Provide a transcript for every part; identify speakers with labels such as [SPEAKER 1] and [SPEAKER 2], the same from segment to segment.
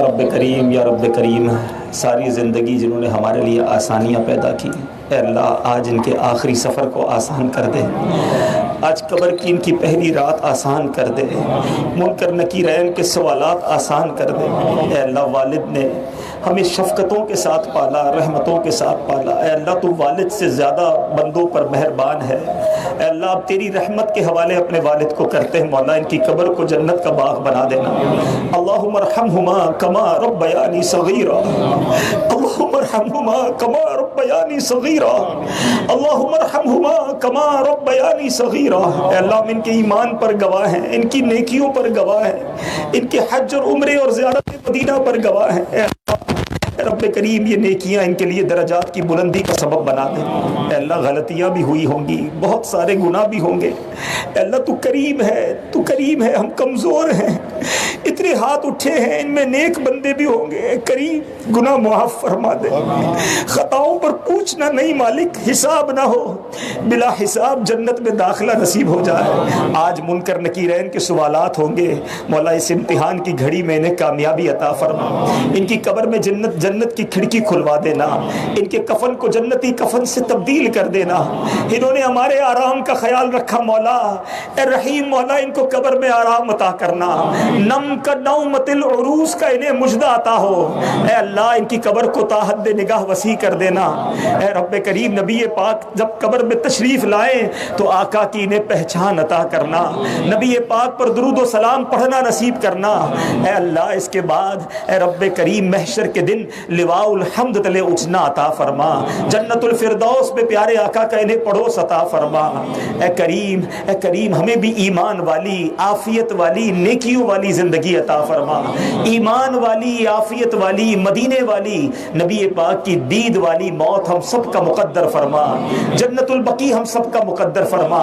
[SPEAKER 1] یا رب کریم، ساری زندگی جنہوں نے ہمارے لیے آسانیاں پیدا کی، اے اللہ آج ان کے آخری سفر کو آسان کر دے، آج قبر کی ان کی پہلی رات آسان کر دے، منکر نکیرین کے سوالات آسان کر دے۔ اے اللہ والد نے ہمیں شفقتوں کے ساتھ پالا، رحمتوں کے ساتھ پالا، اے اللہ تو والد سے زیادہ بندوں پر مہربان ہے۔ اے اللہ اب تیری رحمت کے حوالے اپنے والد کو کرتے ہیں، مولا ان کی قبر کو جنت کا باغ بنا دینا۔ اللہم ارحمہما کما ربیانی صغیرا، اللہم ارحمہما کما ربیانی صغیرا، اللہم ارحمہما کما ربیانی صغیرا۔ اے اللہ ہم ان کے ایمان پر گواہ ہیں، ان کی نیکیوں پر گواہ ہیں، ان کے حج اور عمرے اور زیارت مدینہ پر گواہ ہیں۔ اے رب کریم یہ نیکیاں ان کے لیے درجات کی بلندی کا سبب بنا دے۔ اے اللہ غلطیاں بھی ہوئی ہوں گی، بہت سارے گناہ بھی ہوں گے، اے اللہ تو کریم ہے، تو کریم ہے، ہم کمزور ہیں، اتنے ہاتھ اٹھے ہیں، ان میں نیک بندے بھی ہوں گے، کریم گناہ معاف فرما دے، خطاؤں پر پوچھنا نہیں مالک، حساب نہ ہو، بلا حساب جنت میں داخلہ نصیب ہو جائے۔ آج منکر نکیرین کے سوالات ہوں گے، مولا اس امتحان کی گھڑی میں انہیں کامیابی عطا فرما، ان کی قبر میں جنت کی کھڑکی کھلوا دینا، ان کے کفن کو جنتی کفن سے تبدیل کر دینا۔ انہوں نے ہمارے آرام کا خیال رکھا مولا، اے رحیم مولا ان کو قبر میں آرام عطا کرنا، نم کا نومت العروس کا انہیں مجدہ عطا ہو۔ اے اللہ ان کی قبر کو تا حد نگاہ وسیع کر دینا۔ اے رب کریم نبی پاک جب قبر میں تشریف لائیں تو آقا کی انہیں پہچان عطا کرنا، نبی پاک پر درود و سلام پڑھنا نصیب کرنا۔ اے اللہ اس کے بعد اے رب کریم محشر کے دن لواء الحمد تلے اٹھنا عطا فرما، جنت الفردوس میں پیارے آقا کا انہیں پڑوس عطا فرما۔ اے کریم ہمیں بھی ایمان والی، عافیت والی، نیکیوں والی زندگی عطا فرما، ایمان والی، عافیت والی، مدینے والی، نبی پاک کی دید والی موت ہم سب کا مقدر فرما، جنت البقیع ہم سب کا مقدر فرما۔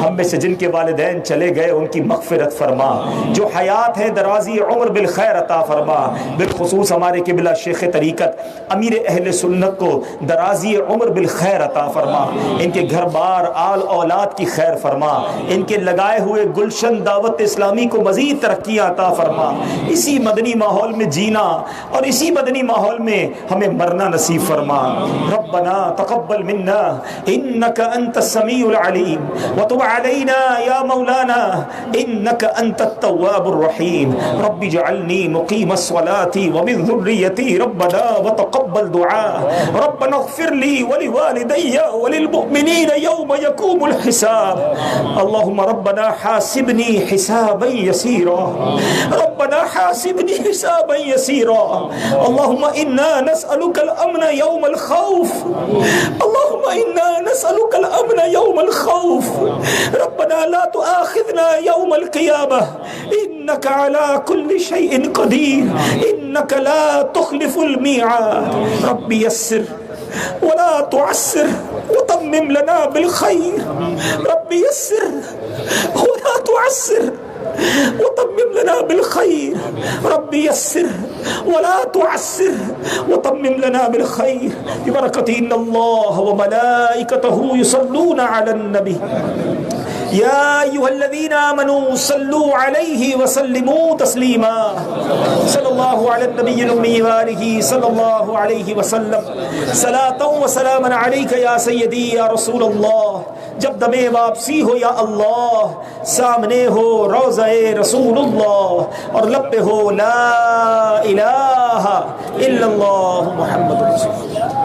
[SPEAKER 1] ہم میں سے جن کے والدین چلے گئے ان کی مغفرت فرما، جو حیات ہے درازی عمر بالخیر عطا فرما، بالخصوص ہمارے قبلہ شیخ طریقت امیر اہل سنت کو درازی عمر بالخیر عطا فرما، ان کے گھر بار آل اولاد کی خیر فرما، ان کے لگائے ہوئے گلشن دعوت اسلامی کو مزید ترقی عطا فرما، اسی مدنی ماحول میں جینا اور اسی مدنی ماحول میں ہمیں مرنا نصیب فرما۔ ربنا تقبل منا انك انت السميع العليم وتب علينا يا مولانا انك انت التواب الرحيم، رب اجعلني مقيم الصلاة ومن ذريتي ربنا وتقبل دعاء، ربنا اغفر لي ولوالدي وللمؤمنين يوم يقوم الحساب، اللهم ربنا حاسبني حسابا يسيرا، ربنا حاسبني حسابا يسيرا، اللهم إنا نسألك الأمن يوم الخوف، اللهم إنا نسألك الأمن يوم الخوف، ربنا لا تؤاخذنا يوم القيامة إنك على كل شيء قدير إنك لا تخلف الميعاد، رب يسر ولا تعسر وتمم لنا بالخير، رب يسر ولا تعسر وتمم لنا بالخير، رب يسر ولا تعسر وتمم لنا بالخير، ببركة إن الله وملائكته يصلون على النبي يا أيها الذين آمنوا صلوا عليه وسلموا تسليما، صلى الله على النبي الأمي وآله صلى الله عليه وسلم، صلاة وسلاما عليك يا سيدي يا رسول الله۔ جب دم واپسی ہو یا اللہ، سامنے ہو روضہ رسول اللہ اور لب پہ ہو لا الہ الا اللہ محمد رسول اللہ۔